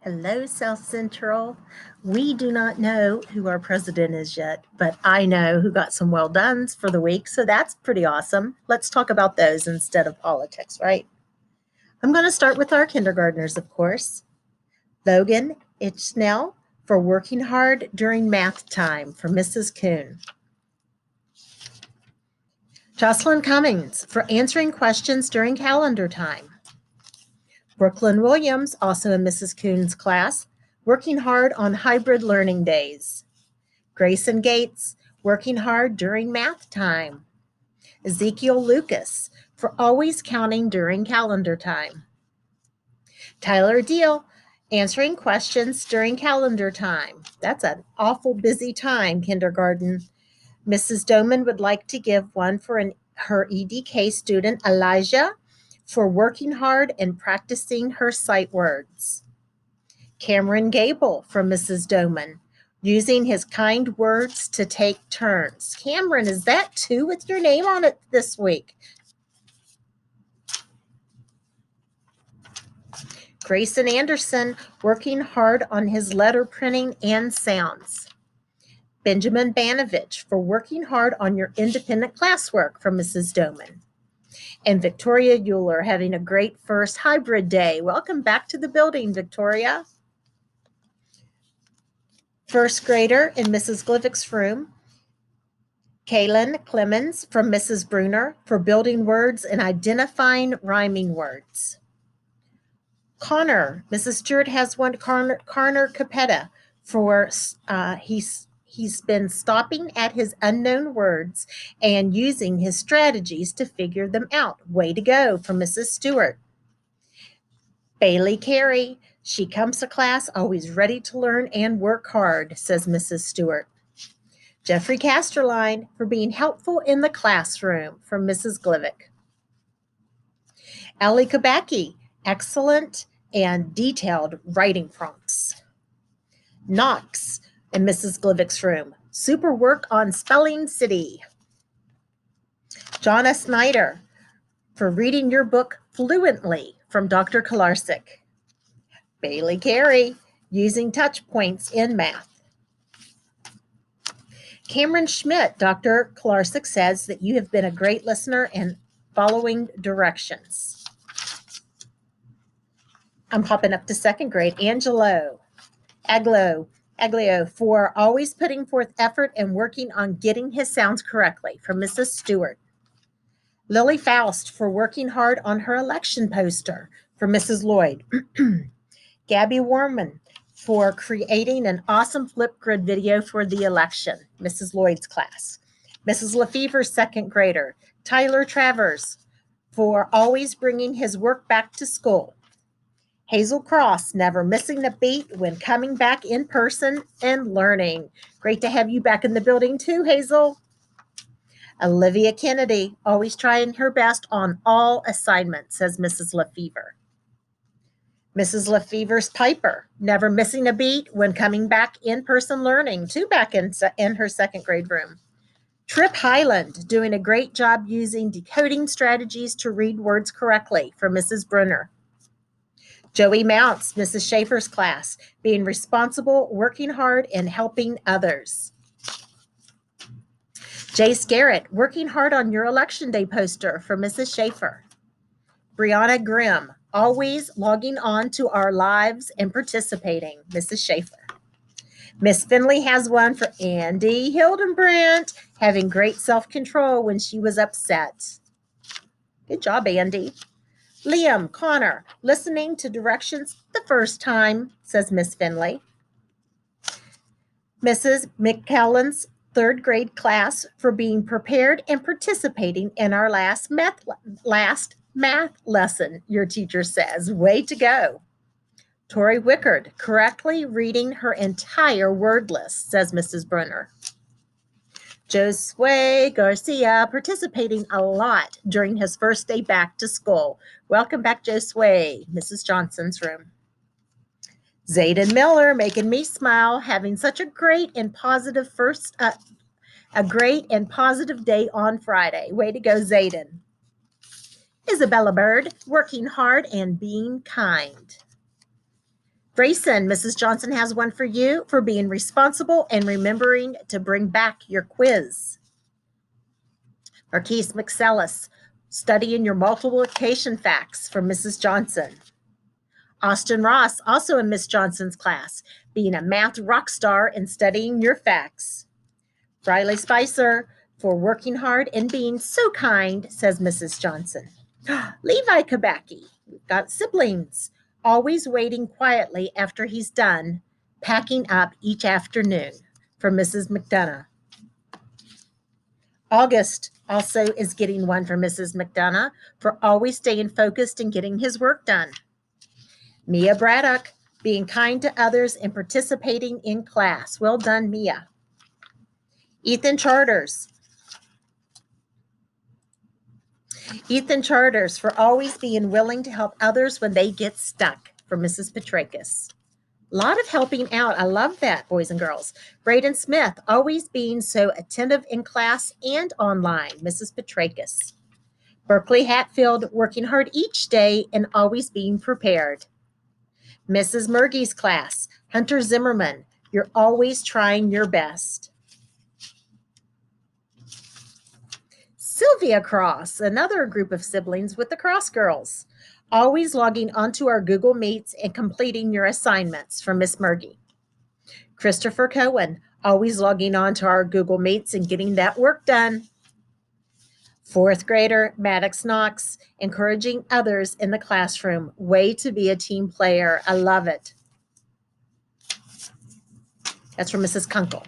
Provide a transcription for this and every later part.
Hello, South Central. We do not know who our president is yet, but I know who got some well dones for the week, so that's pretty awesome. Let's talk about those instead of politics, right? I'm going to start with our kindergartners, of course. Logan Ichnell for working hard during math time for Mrs. Kuhn. Jocelyn Cummings for answering questions during calendar time. Brooklyn Williams, also in Mrs. Kuhn's class, working hard on hybrid learning days. Grayson Gates, working hard during math time. Ezekiel Lucas, for always counting during calendar time. Tyler Deal, answering questions during calendar time. That's an awful busy time, kindergarten. Mrs. Doman would like to give one for her EDK student, Elijah, for working hard and practicing her sight words. Cameron Gable from Mrs. Doman, using his kind words to take turns. Cameron, is that two with your name on it this week? Grayson Anderson, working hard on his letter printing and sounds. Benjamin Banovich for working hard on your independent classwork from Mrs. Doman. And Victoria Euler having a great first hybrid day. Welcome back to the building, Victoria. First grader in Mrs. Glivick's room, Kaylin Clemens from Mrs. Bruner for building words and identifying rhyming words. Connor, Mrs. Stewart has one, Connor Capetta for he's been stopping at his unknown words and using his strategies to figure them out. Way to go from Mrs. Stewart. Bailey Carey, she comes to class always ready to learn and work hard, says Mrs. Stewart. Jeffrey Casterline for being helpful in the classroom from Mrs. Glivick. Ellie Kabacki, excellent and detailed writing prompts. Knox in Mrs. Glivick's room, super work on Spelling City. Jonna Snyder for reading your book fluently from Dr. Kolarsik. Bailey Carey, using touch points in math. Cameron Schmidt, Dr. Kolarsik says that you have been a great listener and following directions. I'm popping up to second grade. Aglio for always putting forth effort and working on getting his sounds correctly from Mrs. Stewart. Lily Faust for working hard on her election poster for Mrs. Lloyd. Gabby Warman for creating an awesome Flipgrid video for the election, Mrs. Lloyd's class. Mrs. Lefevre's second grader, Tyler Travers, for always bringing his work back to school. Hazel Cross, never missing a beat when coming back in person and learning. Great to have you back in the building too, Hazel. Olivia Kennedy, always trying her best on all assignments, says Mrs. Lefevre. Mrs. Lefevre's Piper, never missing a beat when coming back in-person learning, too, back in her second grade room. Trip Highland, doing a great job using decoding strategies to read words correctly from Mrs. Brunner. Joey Mounts, Mrs. Schaefer's class, being responsible, working hard, and helping others. Jace Garrett, working hard on your election day poster for Mrs. Schaefer. Brianna Grimm, always logging on to our lives and participating, Mrs. Schaefer. Miss Finley has one for Andy Hildenbrandt, having great self-control when she was upset. Good job, Andy. Liam Connor, listening to directions the first time, says Miss Finley. Mrs. McKellen's third grade class for being prepared and participating in our last math lesson, your teacher says. Way to go. Tori Wickard, correctly reading her entire word list, says Mrs. Brunner. Josue Garcia, participating a lot during his first day back to school. Welcome back, Josue, Mrs. Johnson's room. Zayden Miller, making me smile, having such a great and positive day on Friday. Way to go, Zayden. Isabella Bird, working hard and being kind. Grayson, Mrs. Johnson has one for you for being responsible and remembering to bring back your quiz. Marquise McSellis, studying your multiplication facts from Mrs. Johnson. Austin Ross, also in Miss Johnson's class, being a math rock star and studying your facts. Riley Spicer, for working hard and being so kind, says Mrs. Johnson. Levi Kabaki, we've got siblings, always waiting quietly after he's done packing up each afternoon, from Mrs. McDonough. August also is getting one from Mrs. McDonough for always staying focused and getting his work done. Mia Braddock, being kind to others and participating in class. Well done, Mia. Ethan Charters, for always being willing to help others when they get stuck, from Mrs. Petrakis. A lot of helping out. I love that, boys and girls. Braden Smith, always being so attentive in class and online, Mrs. Petrakis. Berkeley Hatfield, working hard each day and always being prepared. Mrs. Murgy's class, Hunter Zimmerman, you're always trying your best. Sylvia Cross, another group of siblings with the Cross Girls, always logging onto our Google Meets and completing your assignments, from Miss Murgy. Christopher Cohen, always logging on to our Google Meets and getting that work done. Fourth grader Maddox Knox, encouraging others in the classroom. Way to be a team player. I love it. That's from Mrs. Kunkel.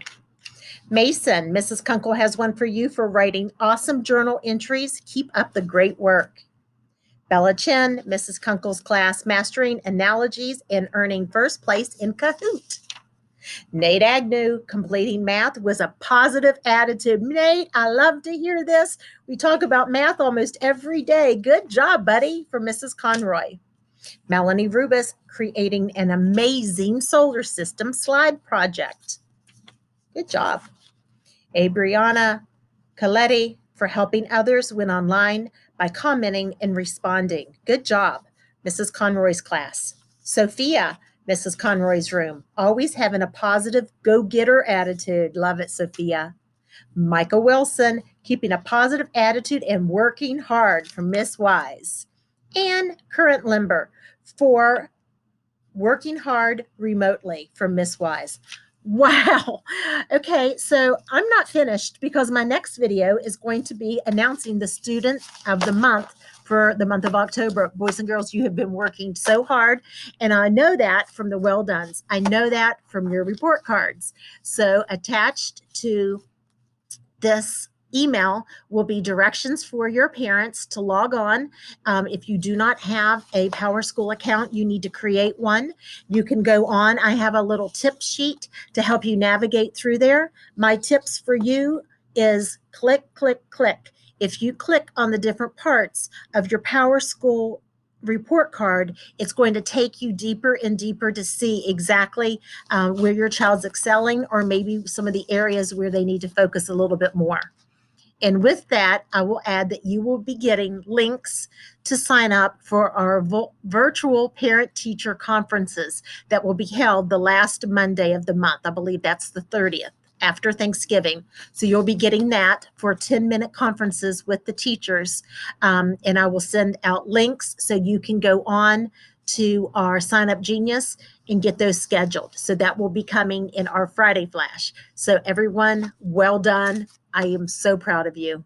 Mason, Mrs. Kunkel has one for you for writing awesome journal entries. Keep up the great work. Bella Chen, Mrs. Kunkel's class, mastering analogies and earning first place in Kahoot. Nate Agnew, completing math with a positive attitude. Nate, I love to hear this. We talk about math almost every day. Good job, buddy, from Mrs. Conroy. Melanie Rubis, creating an amazing solar system slide project. Good job. Abriana Coletti, for helping others when online by commenting and responding. Good job, Mrs. Conroy's class. Sophia, Mrs. Conroy's room, always having a positive go-getter attitude. Love it, Sophia. Michael Wilson, keeping a positive attitude and working hard, from Miss Wise. And Current Limber, for working hard remotely, from Miss Wise. Wow. Okay, so I'm not finished because my next video is going to be announcing the student of the month for the month of October. Boys and girls, you have been working so hard, and I know that from the well dones. I know that from your report cards. So attached to this email will be directions for your parents to log on. If you do not have a PowerSchool account, you need to create one. You can go on. I have a little tip sheet to help you navigate through there. My tips for you is click, click, click. If you click on the different parts of your PowerSchool report card, it's going to take you deeper and deeper to see exactly where your child's excelling, or maybe some of the areas where they need to focus a little bit more. And with that, I will add that you will be getting links to sign up for our virtual parent-teacher conferences that will be held the last Monday of the month. I believe that's the 30th, after Thanksgiving. So you'll be getting that for 10-minute conferences with the teachers. And I will send out links so you can go on to our Sign Up Genius and get those scheduled. So that will be coming in our Friday Flash. So everyone, well done. I am so proud of you.